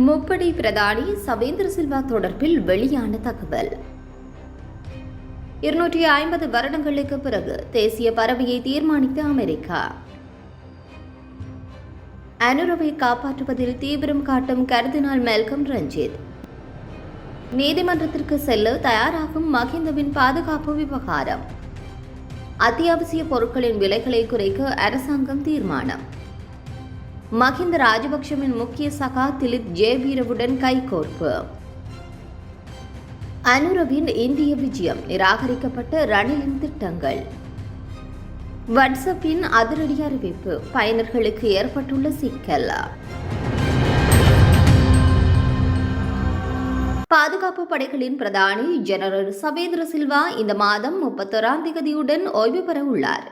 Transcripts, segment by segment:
முப்படை பிரதானி சவேந்திர சில்வா தொடர்பில் வெளியான தகவல். 250 வருடங்களுக்கு பிறகு தேசிய பறவையை தீர்மானித்த அமெரிக்கா. அனுரவை காப்பாற்றுவதில் தீவிரம் காட்டும் கர்தினால் மெல்கம் ரஞ்சித். நீதிமன்றத்திற்கு செல்ல தயாராகும் மஹிந்தவின் பாதுகாப்பு விவகாரம். அத்தியாவசிய பொருட்களின் விலைகளை குறைக்க அரசாங்கம் தீர்மானம். மஹிந்த ராஜபக்ஷவின் முக்கிய சகா திலித் ஜெயவீரவுடன் கைகோர்ப்பு. அனுரவின் இந்திய விஜயம் நிராகரிக்கப்பட்ட ரணிலின் திட்டங்கள். வாட்ஸ்அப்பின் அதிரடி அறிவிப்பு, பயனர்களுக்கு ஏற்பட்டுள்ள சிக்கல். பாதுகாப்பு படைகளின் பிரதானி ஜெனரல் சவேந்திர சில்வா இந்த மாதம் 31ஆம் தேதியுடன் ஓய்வு பெற உள்ளார்.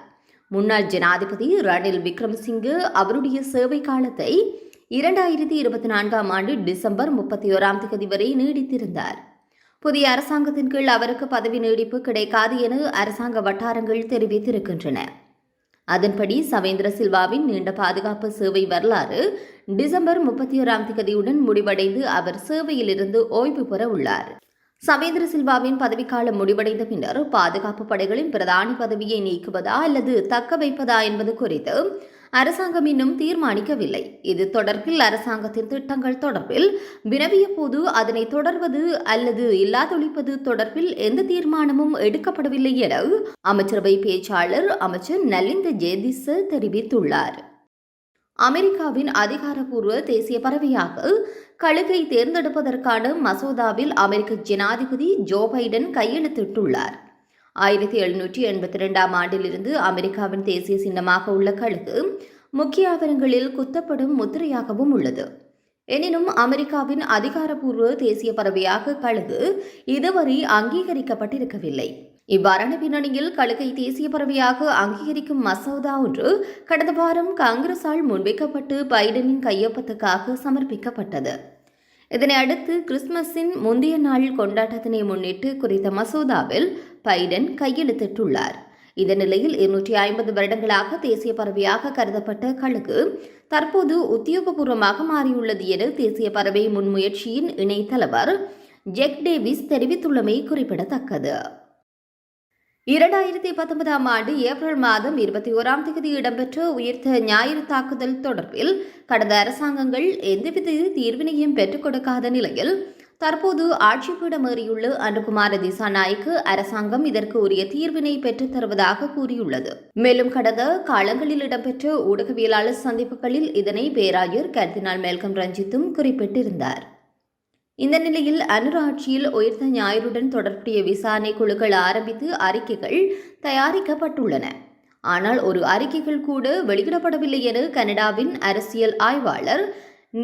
முன்னாள் ஜனாதிபதி ரணில் விக்ரமசிங்கே அவருடைய சேவை காலத்தை 2024ஆம் ஆண்டு டிசம்பர் 31ஆம் தேதி வரை நீடித்திருந்தார். புதிய அரசாங்கத்தின் கீழ் அவருக்கு பதவி நீடிப்பு கிடைக்காது என அரசாங்க வட்டாரங்கள் தெரிவித்திருக்கின்றன. அதன்படி சவேந்திர சில்வாவின் நீண்ட பாதுகாப்பு சேவை வரலாறு டிசம்பர் 31ஆம் தேதியுடன் முடிவடைந்து அவர் சேவையிலிருந்து ஓய்வு பெற உள்ளார். சவேந்திர சில்வாவின் பதவிக்காலம் முடிவடைந்த பின்னர் பாதுகாப்பு படைகளின் பிரதானி பதவியை நீக்குவதா அல்லது தக்க வைப்பதா என்பது குறித்து அரசாங்கம் இன்னும் தீர்மானிக்கவில்லை. இது தொடர்பில் அரசாங்கத்தின் திட்டங்கள் தொடர்பில் வினவிய போது அதனை தொடர்வது அல்லது இல்லாதொழிப்பது தொடர்பில் எந்த தீர்மானமும் எடுக்கப்படவில்லை என அமைச்சரவை பேச்சாளர் அமைச்சர் நலிந்த ஜேதிச தெரிவித்துள்ளார். அமெரிக்காவின் அதிகாரப்பூர்வ தேசிய பறவையாக கழுகை தேர்ந்தெடுப்பதற்கான மசோதாவில் அமெரிக்க ஜனாதிபதி ஜோ பைடன் கையெழுத்திட்டுள்ளார். 1782ஆம் ஆண்டிலிருந்து அமெரிக்காவின் தேசிய சின்னமாக உள்ள கழுகு முக்கிய ஆவணங்களில் குத்தப்படும் முத்திரையாகவும் உள்ளது. எனினும் அமெரிக்காவின் அதிகாரப்பூர்வ தேசிய பறவையாக கழுகு இதுவரை அங்கீகரிக்கப்பட்டிருக்கவில்லை. இவ்வாறான பின்னணியில் கழுகை தேசிய பறவையாக அங்கீகரிக்கும் மசோதா ஒன்று கடந்த வாரம் காங்கிரஸால் முன்வைக்கப்பட்டு பைடனின் கையொப்பத்துக்காக சமர்ப்பிக்கப்பட்டது. இதனை அடுத்து கிறிஸ்துமஸின் முந்தைய நாள் கொண்டாட்டத்தினை முன்னிட்டு குறித்த மசோதாவில் பைடன் கையெழுத்திட்டுள்ளார். இந்த நிலையில் 250 வருடங்களாக தேசிய பறவையாக கருதப்பட்ட கழுகு தற்போது உத்தியோகபூர்வமாக மாறியுள்ளது என தேசிய பறவை முன்முயற்சியின் இணை தலைவர் ஜெக் டேவிஸ் தெரிவித்துள்ளமை குறிப்பிடத்தக்கது. 2019ஆம் ஆண்டு ஏப்ரல் மாதம் 21ஆம் தேதி இடம்பெற்ற உயிர்த்த ஞாயிறு தாக்குதல் தொடர்பில் கடந்த அரசாங்கங்கள் எந்தவித தீர்வினையும் பெற்றுக் கொடுக்காத நிலையில் தற்போது ஆட்சிப்பீடமேறியுள்ள அனுகுமார திசாநாயக்கு அரசாங்கம் இதற்கு உரிய தீர்வினை பெற்றுத் தருவதாக கூறியுள்ளது. மேலும் கடந்த காலங்களில் இடம்பெற்ற ஊடகவியலாளர் சந்திப்புகளில் இதனை பேராயர் கர்தினால் மெல்கம் ரஞ்சித்தும் குறிப்பிட்டிருந்தார். இந்த நிலையில் அனுர ஆட்சியில் உயிர்த்த ஞாயிறுடன் தொடர்புடைய விசாரணை குழுக்கள் ஆரம்பித்து அறிக்கைகள் தயாரிக்கப்பட்டுள்ளன. ஆனால் ஒரு அறிக்கைகள் கூட வெளியிடப்படவில்லை என கனடாவின் அரசியல் ஆய்வாளர்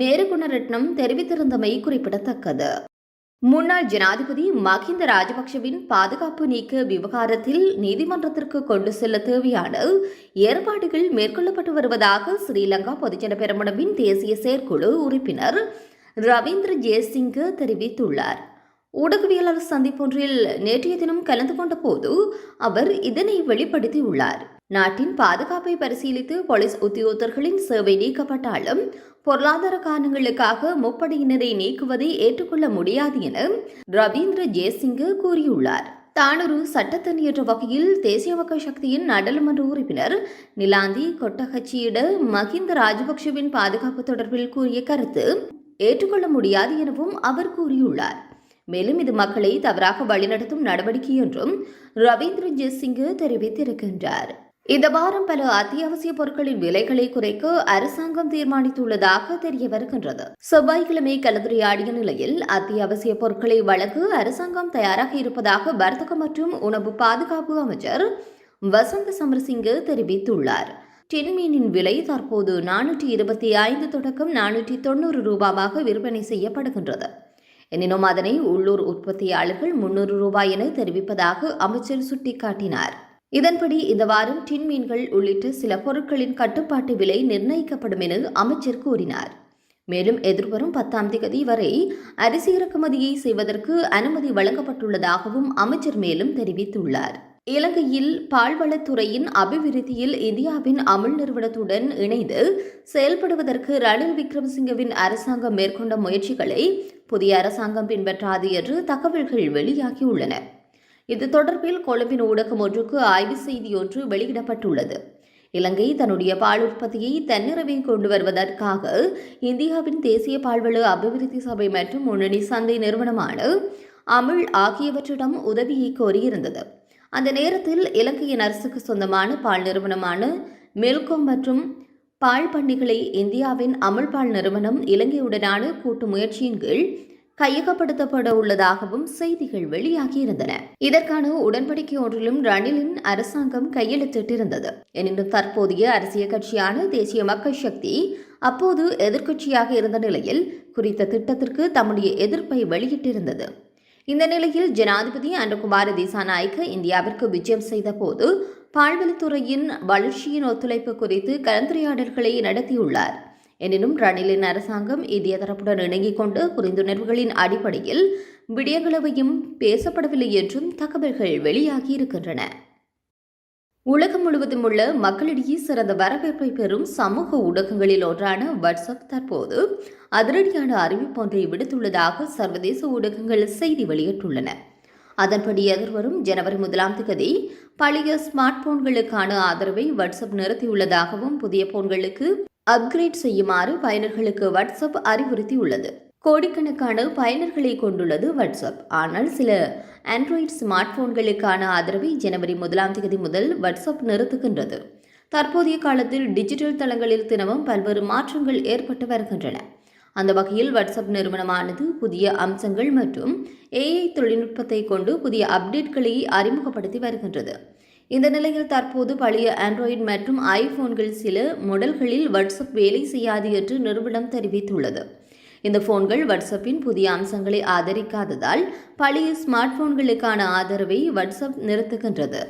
நேருகுணரட்னம் தெரிவித்திருந்தமை குறிப்பிடத்தக்கது. முன்னாள் ஜனாதிபதி மஹிந்த ராஜபக்ஷவின் பாதுகாப்பு நீக்க விவகாரத்தில் நீதிமன்றத்திற்கு கொண்டு செல்ல தேவையான ஏற்பாடுகள் மேற்கொள்ளப்பட்டு வருவதாக ஸ்ரீலங்கா பொதுஜன பெரமுனவின் தேசிய செயற்குழு உறுப்பினர் ரவீந்திர ஜெயசிங்க தெரிவித்துள்ளார். ஊடகவியலாளர் சந்திப்பொன்றில் நேற்றைய தினம் கலந்து கொண்ட போது அவர் இதனை வெளிப்படுத்தியுள்ளார். நாட்டின் பாதுகாப்பை பரிசீலித்து போலீஸ் உத்தியோகத்தர்களின் சேவை நீக்கப்பட்டாலும் பொருளாதார காரணங்களுக்காக முப்படையினரை நீக்குவதை ஏற்றுக்கொள்ள முடியாது என ரவீந்திர ஜெயசிங்க கூறியுள்ளார். தானொரு சட்டத்தன் என்ற வகையில் தேசிய மக்கள் சக்தியின் நாடாளுமன்ற உறுப்பினர் நிலாந்தி கொட்டகச்சியிட மஹிந்த ராஜபக்ஷவின் பாதுகாப்பு தொடர்பில் கூறிய கருத்து ஏற்றுக்கொள்ள முடியாது எனவும் அவர் கூறியுள்ளார். மேலும் இது மக்களை தவறாக வழிநடத்தும் நடவடிக்கை என்றும் ரவீந்திர ஜெயசிங்க தெரிவித்திருக்கின்றார். இந்த வாரம் பல அத்தியாவசிய பொருட்களின் விலைகளை குறைக்க அரசாங்கம் தீர்மானித்துள்ளதாக தெரிய வருகின்றது. செவ்வாய்க்கிழமை கலந்துரையாடிய நிலையில் அத்தியாவசிய பொருட்களை வழங்க அரசாங்கம் தயாராக இருப்பதாக வர்த்தக மற்றும் உணவு பாதுகாப்பு அமைச்சர் வசந்த சமரசிங்க தெரிவித்துள்ளார். டின் மீனின் விலை தற்போது 425 தொடக்கம் 490 ரூபாவாக விற்பனை செய்யப்படுகின்றது. எனினும் அதனை உள்ளூர் உற்பத்தியாளர்கள் 300 ரூபாய் என தெரிவிப்பதாக அமைச்சர் சுட்டிக்காட்டினார். இதன்படி இந்த வாரம் டின் மீன்கள் உள்ளிட்ட சில பொருட்களின் கட்டுப்பாட்டு விலை நிர்ணயிக்கப்படும் என அமைச்சர் கூறினார். மேலும் எதிர்வரும் 10ஆம் தேதி வரை அரிசி இறக்குமதியை செய்வதற்கு அனுமதி வழங்கப்பட்டுள்ளதாகவும் அமைச்சர் மேலும் தெரிவித்துள்ளார். இலங்கையில் பால்வளத்துறையின் அபிவிருத்தியில் இந்தியாவின் அமுல் நிறுவனத்துடன் இணைந்து செயல்படுவதற்கு ரணில் விக்ரமசிங்கவின் அரசாங்கம் மேற்கொண்ட முயற்சிகளை புதிய அரசாங்கம் பின்பற்றாது என்று தகவல்கள் வெளியாகியுள்ளன. இது தொடர்பில் கொழும்பின் ஊடகம் ஒன்றுக்கு ஆய்வு செய்தி ஒன்று வெளியிடப்பட்டுள்ளது. இலங்கை தன்னுடைய பால் உற்பத்தியை தன்னிறைவை கொண்டு வருவதற்காக இந்தியாவின் தேசிய பால்வள அபிவிருத்தி சபை மற்றும் முன்னணி சந்தை நிறுவனமான அமுல் ஆகியவற்றிடம் உதவியை கோரியிருந்தது. அந்த நேரத்தில் இலங்கையின் அரசுக்கு சொந்தமான பால் நிறுவனமான மில்கோம் மற்றும் பால் பண்ணைகளை இந்தியாவின் அமுல் பால் நிறுவனம் இலங்கையுடனான கூட்டு முயற்சியின் கீழ் கையகப்படுத்தப்பட உள்ளதாகவும் செய்திகள் வெளியாகியிருந்தன. இதற்கான உடன்படிக்கை ஒன்றிலும் ரணிலின் அரசாங்கம் கையெழுத்திட்டிருந்தது. எனினும் தற்போதைய அரசியல் கட்சியான தேசிய மக்கள் சக்தி அப்போது எதிர்க்கட்சியாக இருந்த நிலையில் குறித்த திட்டத்திற்கு தம்முடைய எதிர்ப்பை வெளியிட்டிருந்தது. இந்த நிலையில் ஜனாதிபதி அனுகுமார திசாநாயக்க இந்தியாவிற்கு விஜயம் செய்த போது பால்வளத்துறையின் வளர்ச்சியின் ஒத்துழைப்பு குறித்து கலந்துரையாடல்களை நடத்தியுள்ளார். எனினும் ரணிலின் அரசாங்கம் இந்திய தரப்புடன் இணங்கிக் கொண்டு புரிந்துணர்வுகளின் அடிப்படையில் விடயங்களவையும் பேசப்படவில்லை என்றும் தகவல்கள் வெளியாகியிருக்கின்றன. உலகம் முழுவதும் உள்ள மக்களிடையே சிறந்த வரவேற்பை பெறும் சமூக ஊடகங்களில் ஒன்றான வாட்ஸ்அப் தற்போது அதிரடியான அறிவிப்பு ஒன்றை விடுத்துள்ளதாக சர்வதேச ஊடகங்கள் செய்தி வெளியிட்டுள்ளன. அதன்படி எதிர்வரும் ஜனவரி 1 பழைய ஸ்மார்ட் போன்களுக்கான ஆதரவை வாட்ஸ்அப் நிறுத்தியுள்ளதாகவும் புதிய போன்களுக்கு அப்கிரேட் செய்யுமாறு பயனர்களுக்கு வாட்ஸ்அப் அறிவுறுத்தியுள்ளது. கோடிக்கணக்கான பயனர்களை கொண்டுள்ளது வாட்ஸ்அப். ஆனால் சில ஆண்ட்ராய்டு ஸ்மார்ட் போன்களுக்கான ஆதரவை ஜனவரி 1 முதல் வாட்ஸ்அப் நிறுத்துகின்றது. தற்போதைய காலத்தில் டிஜிட்டல் தளங்களில் தினமும் பல்வேறு மாற்றங்கள் ஏற்பட்டு வருகின்றன. அந்த வகையில் வாட்ஸ்அப் நிறுவனமானது புதிய அம்சங்கள் மற்றும் AI தொழில்நுட்பத்தை கொண்டு புதிய அப்டேட்களை அறிமுகப்படுத்தி வருகின்றது. இந்த நிலையில் தற்போது பழைய ஆண்ட்ராய்டு மற்றும் ஐபோன்கள் சில மாடல்களில் வாட்ஸ்அப் வேலை செய்யாது என்று நிறுவனம் தெரிவித்துள்ளது. இந்த போன்கள் வாட்ஸ்அப்பின் புதிய அம்சங்களை ஆதரிக்காததால் பழைய ஸ்மார்ட் போன்களுக்கான ஆதரவை வாட்ஸ்அப் நிறுத்துகின்றது.